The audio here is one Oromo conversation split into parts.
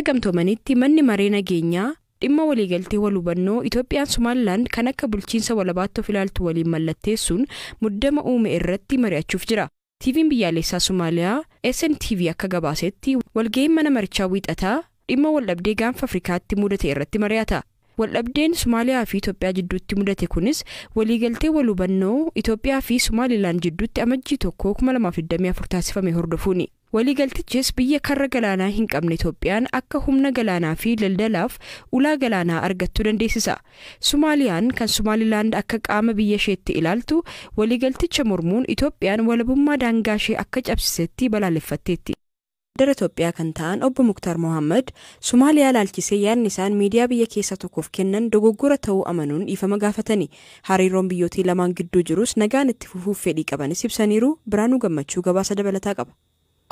Gamtoomanitti manni maree nageenyaa dhimma waliigaltee walhubannoo Itoophiyaan Somaliland kan akka bulchiinsa walabaatti of ilaaltu waliin mallatteessuun muddama uume irratti mari'achuuf jira. TV'n biyyaalessaa Somaaliyaa SNTV akka gabaasetti walga'iin mana marichaa wiixataa dhimma waldhabdee gaanfa Afrikaatti mudate irratti mari'ata. Waldhabdeen Somaaliyaa fi Itoophiyaa jidduutti mudate kunis waliigaltee walhubannoo Itoophiyaa fi Somaliland jidduutti amajjii 2024 taasifame hordofuuni. Waliigaltichis biyya karra galaanaa hin qabne Itoophiyaan akka humna galaanaa fi daldalaaf ulaa galaanaa argattuu dandeessisa. Somaaliyaan kan Somaliland akka qaama biyya isheetti ilaaltu waliigalticha mormuun Itoophiyaan walabummaa daangaa ishee akka cabsisetti balaaleffatteetti. Dara Itoophiyaa kan ta'an obbo Muktar Mohammad Somaaliyaa laalchisee yaadni isaan miidiyaa biyya keessa tokkoof kennan dogoggora ta'uu amanuun dhiifama gaafatani. Hariiroon biyyootii lamaan gidduu jirus nagaan itti fufuuf fedhii qabanis ibsaniiru. Biraanuu Gammachuu gabaasa dabalataa qaba.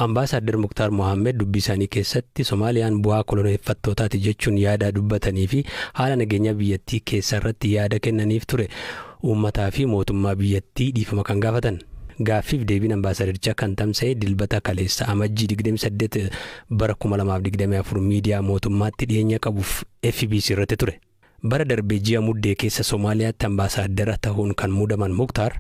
Ambaasaadder Muktar Mohammad dubbii isaanii keessatti Somaaliyaan bu'aa koloneeffattootaati jechuun yaada dubbatanii fi haala nageenya biyyattii keessa irratti yaada kennaniif ture. Uummataa fi mootummaa biyyattii dhiifama kan gaafatan. Gaaffiif deebiin ambaasaadericha kan tamsa'e dilbata kaleessa amajjii 28 bara 2024 miidiyaa mootummaatti dhiyeenya qabuuf FBC irratti ture. Bara darbee ji'a muddee keessa Somaaliyaatti ambaasaadera ta'uun kan muudaman Muktar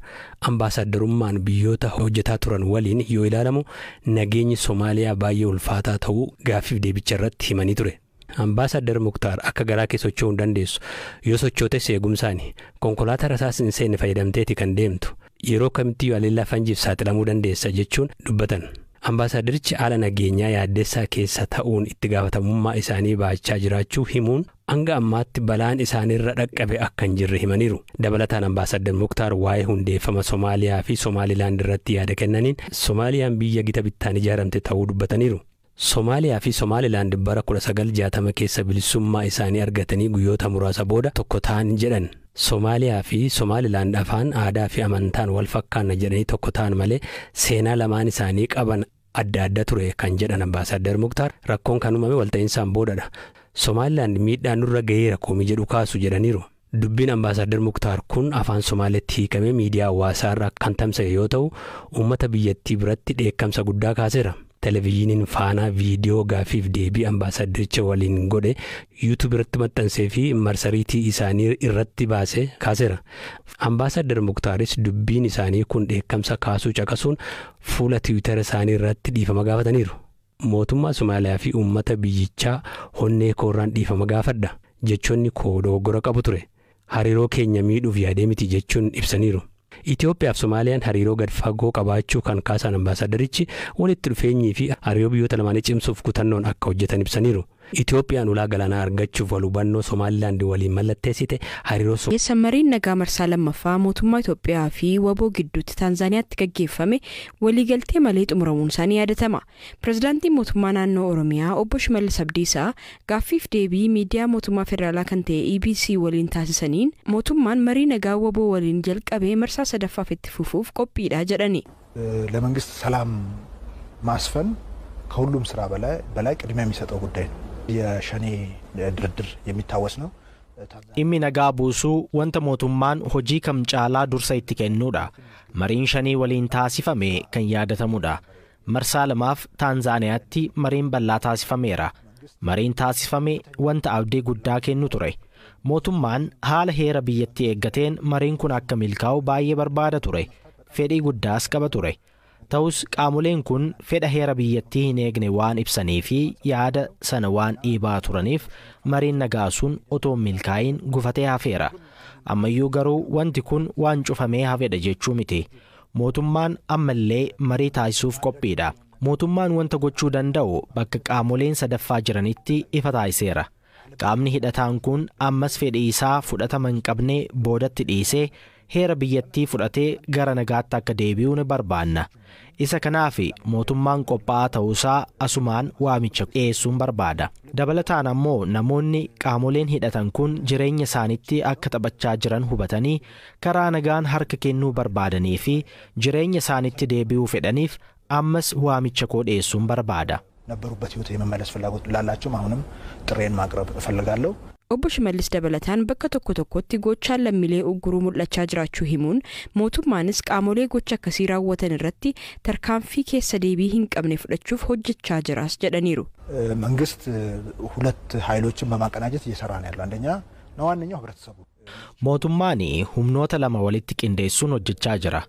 ambaasaderummaan biyyoota hojjetaa turan waliin yoo ilaalamu nageenyi Somaaliyaa baay'ee ulfaataa ta'uu gaaffiif deebicha irratti himanii ture. Ambaasader Muktar akka garaa kee socho'uu hin dandeessu yoo sochoote seegumsaani konkolaataa rasaas hin seenne fayyadamteeti kan deemtu yeroo kamitti yoo alellaa fanjiif saaxilamuu dandeessa jechuun dubbatan. Ambaasaderichi haala nageenyaa yaaddeessaa keessa ta'uun itti gaafatamummaa isaanii baachaa jiraachuu himuun hanga ammaatti balaan isaanirra dhaqqabe akka hin jirre himaniiru. Dabalataan ambaasader Muktar waa'ee hundeeffama Somaaliyaa fi Somaliland irratti yaada kennaniin Somaaliyaan biyya gita bittaan ijaaramte ta'uu dubbataniiru. Somaaliyaa fi Somaliland bara 1960 keessa bilisummaa isaanii argatanii guyyoota muraasa booda tokko ta'an jedhan. Somaaliyaa fi Somaliland afaan aadaa fi amantaan wal fakkaanna jedhanii tokko ta'an malee seenaa lamaan isaanii qaban adda adda ture kan jedhan ambaasader Muktar rakkoon kan uumame walta'insaan boodadha. Somaliland miidhaan nurra gaheera komii jedhu kaasu jedhaniiru. Dubbiin ambaasader Muktar kun afaan Somaaliyaatti hiikamee miidiyaa hawaasaa irraa kan tamsa'e yoo ta'u uummata biyyattii biratti dheekkamsa guddaa kaaseera. Televizyiniin faanaa viidiyoo gaaffiif deebii ambaasadericha waliin godhe YouTube irratti maxxansee fi marsariitii isaanii irratti baase kaaseera. Ambaasader Muktaaris dubbiin isaanii kun dheekkamsa kaasuu caqasuun fuula Twitter isaanii irratti dhiifama gaafataniiru. Mootummaa Somaaliyaa fi uummata biyyichaa honnee koorraan dhiifama gaafadha jechoonni koo dogoggora qabu ture. Hariiroo keenya miidhuuf yaadee miti jechuun ibsaniiru. Itoophiyaa fi Somaaliyaan hariiroo gad fagoo qabaachuu kan kaasan ambaasaderichi walitti dhufeenyii fi hariiroo biyyoota lamaanii cimsuuf kutannoon akka hojjetan ibsaniiru. Itoophiyaan ulaa galaanaa argachuuf walhubannoo Somaliland waliin mallatteessite hariiroo Samariin nagaa marsaa lammaffaa mootummaa Itoophiyaa fi waboo gidduutti Taanzaaniyaatti gaggeeffame waliigaltee malee xumuramuun isaanii yaadatama. Pirezidaantiin mootummaa naannoo Oromiyaa obbo Shimallis Abdiisaa gaaffiif deebii miidiyaa mootummaa federaalaa kan ta'e EBC waliin taasisaniin mootummaan marii nagaa waboo waliin jalqabee marsaa sadaffaaf itti fufuuf qophiidha jedhani. ለመንግስት ሰላም ማስፈን ከሁሉም ስራ በላይ ቅድሚያ የሚሰጠው ጉዳይ ነው። የሸኔ ድርድር የሚታወስ ነው። Dhimmi nagaa buusuu wanta mootummaan hojii kam caalaa dursa itti kennuudha. Mariin shanii waliin taasifame kan yaadatamudha. Marsaa lamaaf Taanzaaniyaatti mariin bal'aa taasifameera. Mariin taasifame wanta abdii guddaa kennu ture. Mootummaan haala heera biyyattii eeggateen mariin kun akka milkaa'u baay'ee barbaada ture. Fedhii guddaas qaba ture. Ta'us qaamoleen kun fedha heera biyyattii hin eegne waan ibsanii fi yaada sana waan dhiibaa turaniif mariin nagaa sun otoo milkaa'in gufatee hafeera. Ammayyuu garuu wanti kun waan cufamee hafedha jechuu miti. Mootummaan ammallee marii taasisuuf qophiidha. Mootummaan wanta gochuu danda'u bakka qaamoleen sadaffaa jiranitti ifa taasiseera. Qaamni hidhataan kun ammas fedhii isaa fudhatama hin qabne boodatti dhiisee heera biyyattii fudhatee gara nagaatti akka deebi'u ni barbaanna. Isa kanaaf mootummaan qophaa'aa ta'uusaa asumaan waamicha dhiyeessuun barbaada. Dabalataan ammoo namoonni qaamoleen hidhatan kun jireenya isaaniitti akka taphachaa jiran hubatanii karaa nagaan harka kennuu barbaadanii fi jireenya isaaniitti deebi'uu fedhaniif ammas waamicha koo dhiyeessuun barbaada. ነበሩበት ህይወት የመመለስ ፍላጎት ላላቸው አሁንም ጥሬን ማቅረብ እፈልጋለሁ። Obbo Shimallis dabalataan bakka tokko tokkotti gochaan lammiilee ugguruu mul'achaa jiraachuu himuun mootummaanis qaamolee gocha akkasii raawwatan irratti tarkaanfii keessa deebii hin qabne fudhachuuf hojjechaa jiraas jedhaniiru. መንግስት ሁለት ኃይሎችን በማቀናጀት እየሰራ ነው ያለው። አንደኛ ነው ዋነኛው ህብረተሰቡ mootummaan humnoota lama walitti qindeessuun hojjechaa jira.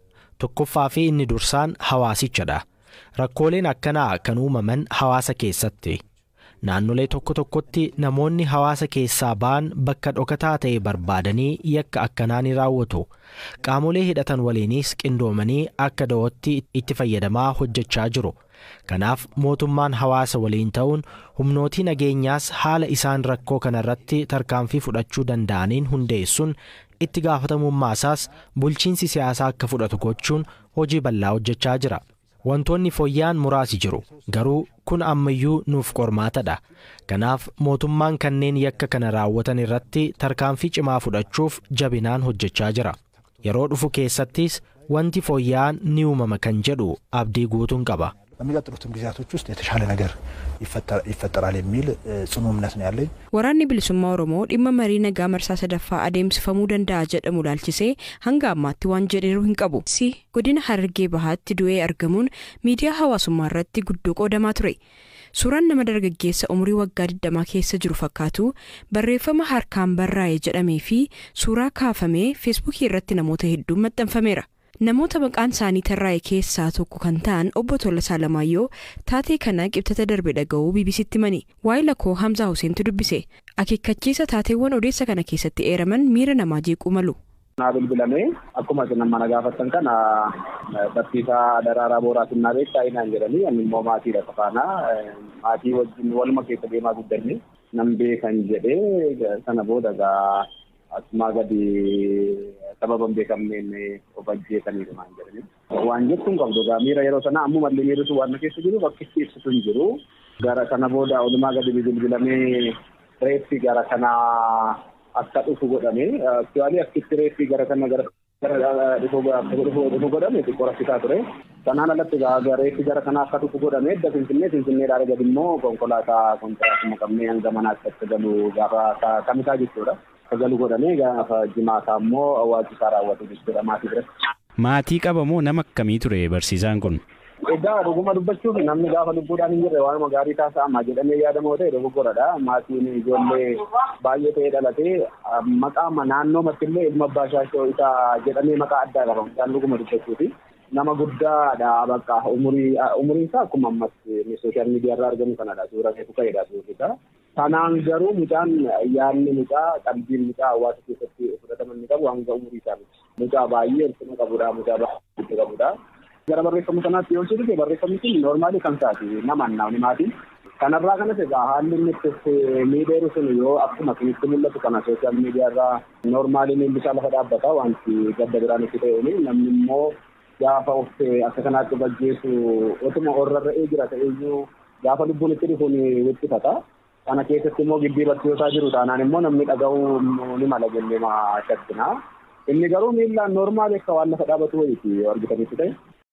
Tokkoffaa fi inni dursaan hawaasichadha. Rakkooleen akkanaa kan uumaman hawaasa keessatti. Naannolee tokko tokkotti namoonni hawaasa keessaa ba'an bakka dhokataa ta'e barbaadanii yakka akkanaa ni raawwatu. Qaamolee hidhatan waliinis qindoomanii akka da'ootti itti fayyadamaa hojjechaa jiru. Kanaaf mootummaan hawaasa waliin ta'uun humnootii nageenyaas haala isaan rakkoo kanarratti tarkaanfii fudhachuu danda'aniin hundeessuun itti gaafatamummaasaas bulchiinsi siyaasaa akka fudhatu gochuun hojii bal'aa hojjechaa jira. Wantoonni fooyya'an muraasi jiru. Garuu kun ammayyuu nuuf qormaatadha. Kanaaf mootummaan kanneen yakka kana raawwatan irratti tarkaanfii cimaa fudhachuuf jabinaan hojjechaa jira. Yeroo dhufu keessattis wanti fooyya'an ni uumama kan jedhu abdii guutuun qaba. በሚቀጥሉትም ጊዜያቶች ውስጥ የተሻለ ነገር ይፈጠራል የሚል ጽኑ እምነት ነው ያለኝ። Waraanni bilisummaa Oromoo dhimma marii nagaa marsaa sadaffaa adeemsifamuu danda'a jedhamu ilaalchisee hanga ammaatti waan jedheeru hin qabu. Godina Harargee Bahaatti du'ee argamuun miidiyaa hawaasummaa irratti guddoo qoodamaa ture. Suuraan nama dargaggeessa umurii waggaa 20 keessa jiru fakkaatu barreeffama harkaan barraa'e jedhamee fi suuraa kaafamee feesbuukii irratti namoota hedduun maxxanfameera. Namoota maqaan isaanii tarraa'e keessaa tokko kan ta'an obbo Tolasaa Lamaayyoo taatee kana qibxata darbe dhaga'uu BBCtti himani. Waa'ee lakkoo Hamzaa Huseentu dubbise. Akeekkachiisa taateewwan odeessa kana keessatti eeraman miira namaa jeequu malu. bilbilamee akkuma nama nagaafattan kana barsiisaa Daraaraa Booraatiin beektaa inaan jedhanii ani immoo maatiidha qafaanaa maatii wajjin waluma keessa deemaa guddanne nam beekan jedhee sana booda asuma gadi sababan beekamneen of ajjeesaniiru maan jedhanii. Waan jettuun qabdu miira yeroo sana ammuma illee miirrisu waan keessa jiru bakkitti ibsitu hin jiru. Gara kana booda walumaa gadi bilbilamee reeffi gara kana akka dhufu godhame actually akkitti reeffi gara kana dhufu godhame xiqqoo rakkisaa ture. Kanaan alatti reeffi gara kana akka dhufu godhame edda Finfinneedhaa gadi immoo konkolaataa kontiraatuma qabnee hanga manaatti akka galu gaafa kamisaa jechuudha. Galu godhamee gaafa jimaataa immoo awwaalchisaa raawwatu jechuudha maatii biratti. Maatii qabamoo nama akkamii ture barsiisaan kun? Egaa dhuguma dubbachuuf namni gaafa lubbuudhaan hin jirre waanuma gaarii taasisaa jedhamee yaadamoo ta'e dogoggoradha. Maatiin ijoollee baay'ee ta'ee dhalatee maqaa naannoo mattillee ilma abbaa shaashoo isaa jedhamee maqaa addaa qaba. Isaan dhuguma dubbachuufi nama guddaadha bakka umuriin isaa akkuma ammas sooshaal miidiyaa irraa argamu kanadha. Suura keessu ka'edha suurri isaa. Kanaan garuu mucaan yaadni mucaa qalbiin mucaa hawaasa keessatti fudhataman ni qabu hanga umurii isaa miti. Mucaa baay'ee ulfina qabudha. Mucaa baay'ee qabudha. Gara barreeffama kanaatti yoo jedhu barreeffamni kun noormaali kan taati namni maatiin. Kanarraa kanas egaa haalli inni itti miidheeru sun yoo akkuma isinitti mul'atu kana sooshaal miidiyaa irraa noormaaliin ilbisaa lafa dhaabbata wanti gadda biraan itti ta'eeni namni immoo gaafa of akka kanaatti bajjeessu otuma orrarra'ee jira ta'eeyyuu gaafa lubbuun itti dhufuun wixxifata. Kana keessatti immoo gibbii barsiisotaa jiru taanaan immoo namni dhaga'uu ni mala jennee shakkina. Inni garuu miillaan noormaali akka waan lafa dhaabatu wayiiti argitanitti ta'e.